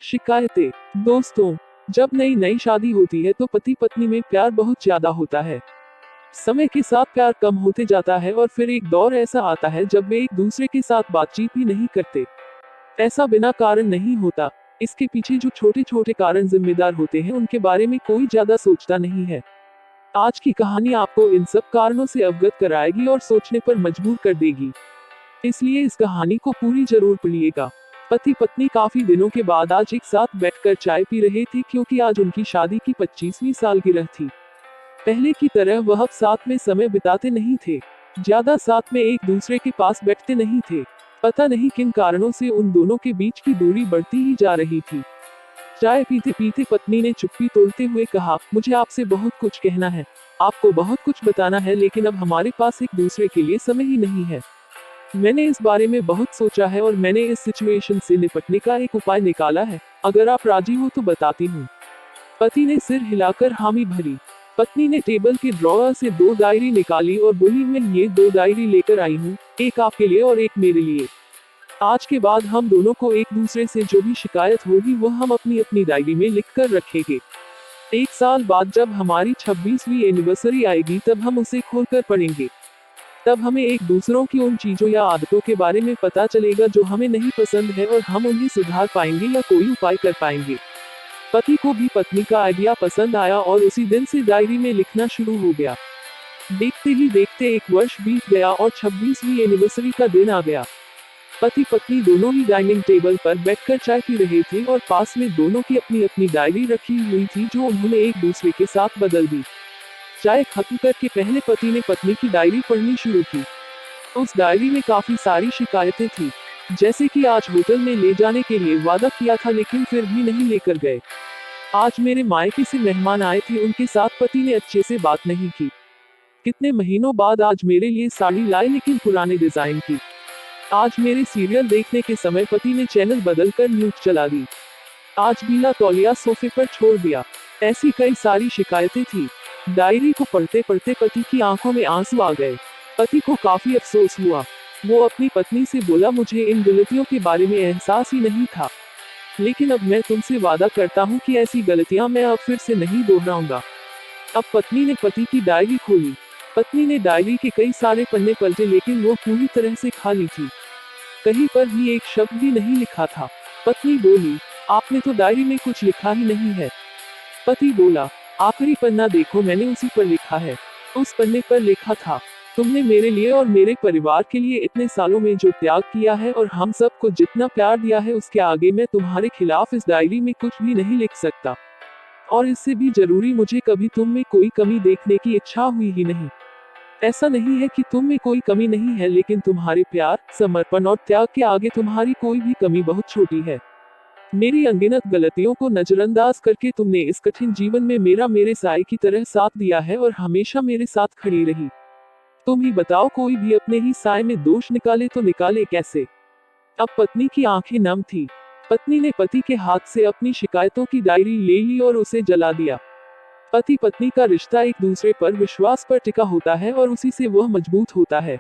शिकायतें। दोस्तों, जब नई नई शादी होती है तो पति पत्नी में प्यार बहुत ज्यादा होता है। समय के साथ प्यार कम होते जाता है और फिर एक दौर ऐसा आता है जब वे एक दूसरे के साथ बातचीत भी नहीं करते। ऐसा बिना कारण नहीं होता। इसके पीछे जो छोटे छोटे कारण जिम्मेदार होते हैं उनके बारे में कोई ज्यादा सोचता नहीं है। आज की कहानी आपको इन सब कारणों से अवगत कराएगी और सोचने पर मजबूर कर देगी। इसलिए इस कहानी को पूरी जरूर पढ़िएगा। पति पत्नी काफी दिनों के बाद आज एक साथ बैठकर चाय पी रहे थे क्योंकि आज उनकी शादी की 25वीं सालगिरह थी। पहले की तरह वह अब साथ में समय बिताते नहीं थे। ज्यादा साथ में एक दूसरे के पास बैठते नहीं थे। पता नहीं किन कारणों से उन दोनों के बीच की दूरी बढ़ती ही जा रही थी। चाय पीते पीते पत्नी ने चुप्पी तोड़ते हुए कहा, मुझे आपसे बहुत कुछ कहना है, आपको बहुत कुछ बताना है, लेकिन अब हमारे पास एक दूसरे के लिए समय ही नहीं है। मैंने इस बारे में बहुत सोचा है और मैंने इस सिचुएशन से निपटने का एक उपाय निकाला है। अगर आप राजी हो तो बताती हूँ। पति ने सिर हिलाकर हामी भरी। पत्नी ने टेबल के ड्रॉअर से 2 डायरी निकाली और बोली, मैं ये 2 डायरी लेकर आई हूँ, एक आपके लिए और एक मेरे लिए। आज के बाद हम दोनों को एक दूसरे से जो भी शिकायत होगी वो हम अपनी अपनी डायरी में लिख कर रखेंगे। 1 साल बाद जब हमारी 26वीं एनिवर्सरी आएगी तब हम उसे खोलकर पढ़ेंगे। तब हमें एक दूसरों की उन चीजों या आदतों के बारे में पता चलेगा जो हमें नहीं पसंद है और हम उन्हें सुधार पाएंगे या कोई उपाय कर पाएंगे। पति को भी पत्नी का आइडिया पसंद आया और उसी दिन से डायरी में लिखना शुरू हो गया। देखते ही देखते 1 वर्ष बीत गया और 26वीं एनिवर्सरी का दिन आ गया। पति पत्नी दोनों ही डाइनिंग टेबल पर बैठकर चाय पी रहे थे और पास में दोनों की अपनी अपनी डायरी रखी हुई थी जो उन्होंने एक दूसरे के साथ बदल दी। चाय खत्म करके पहले पति ने पत्नी की डायरी पढ़नी शुरू की। उस डायरी में काफी सारी शिकायतें थी, जैसे कि आज होटल में ले जाने के लिए वादा किया था लेकिन फिर भी नहीं लेकर गए। आज मेरे मायके से मेहमान आए थे, उनके साथ पति ने अच्छे से बात नहीं की। कितने महीनों बाद आज मेरे लिए साड़ी लाए लेकिन पुराने डिजाइन की। आज मेरे सीरियल देखने के समय पति ने चैनल बदलकर न्यूज चला दी। आज गीला तौलिया सोफे पर छोड़ दिया। ऐसी कई सारी शिकायतें थी। डायरी को पढ़ते पढ़ते पति की आंखों में आंसू आ गए। पति को काफी अफसोस हुआ। वो अपनी पत्नी से बोला, मुझे इन गलतियों के बारे में एहसास ही नहीं था, लेकिन अब मैं तुमसे वादा करता हूँ कि ऐसी गलतियां मैं अब फिर से नहीं दोहराऊंगा। अब पत्नी ने पति की डायरी खोली। पत्नी ने डायरी के कई सारे पन्ने पलटे लेकिन वो पूरी तरह से खाली थी। कहीं पर भी एक शब्द भी नहीं लिखा था। पत्नी बोली, आपने तो डायरी में कुछ लिखा ही नहीं है। पति बोला, आखिरी पन्ना देखो, मैंने उसी पर लिखा है। उस पन्ने पर लिखा था, तुमने मेरे लिए और मेरे परिवार के लिए इतने सालों में जो त्याग किया है और हम सबको जितना प्यार दिया है उसके आगे मैं तुम्हारे खिलाफ इस डायरी में कुछ भी नहीं लिख सकता। और इससे भी जरूरी, मुझे कभी तुम में कोई कमी देखने की इच्छा हुई ही नहीं। ऐसा नहीं है कि तुम में कोई कमी नहीं है, लेकिन तुम्हारे प्यार, समर्पण और त्याग के आगे तुम्हारी कोई भी कमी बहुत छोटी है। मेरी अनगिनत गलतियों को नजरअंदाज करके तुमने इस कठिन जीवन में मेरे साए की तरह साथ दिया है और हमेशा मेरे साथ खड़ी रही। तुम ही बताओ, कोई भी अपने ही साए में दोष निकाले तो निकाले कैसे। अब पत्नी की आंखें नम थी। पत्नी ने पति के हाथ से अपनी शिकायतों की डायरी ले ली और उसे जला दिया। पति पत्नी का रिश्ता एक दूसरे पर विश्वास पर टिका होता है और उसी से वह मजबूत होता है।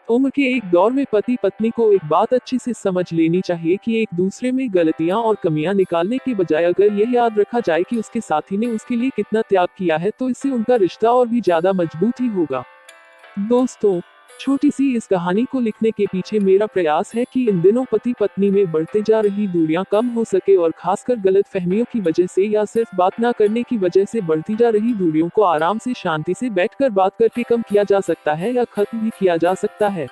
उम्र के एक दौर में पति पत्नी को एक बात अच्छे से समझ लेनी चाहिए कि एक दूसरे में गलतियां और कमियां निकालने के बजाय अगर यह याद रखा जाए कि उसके साथी ने उसके लिए कितना त्याग किया है तो इससे उनका रिश्ता और भी ज्यादा मजबूत ही होगा। दोस्तों, छोटी सी इस कहानी को लिखने के पीछे मेरा प्रयास है कि इन दिनों पति पत्नी में बढ़ते जा रही दूरियां कम हो सके और खासकर गलत फहमियों की वजह से या सिर्फ बात ना करने की वजह से बढ़ती जा रही दूरियों को आराम से शांति से बैठकर बात करके कम किया जा सकता है या खत्म भी किया जा सकता है।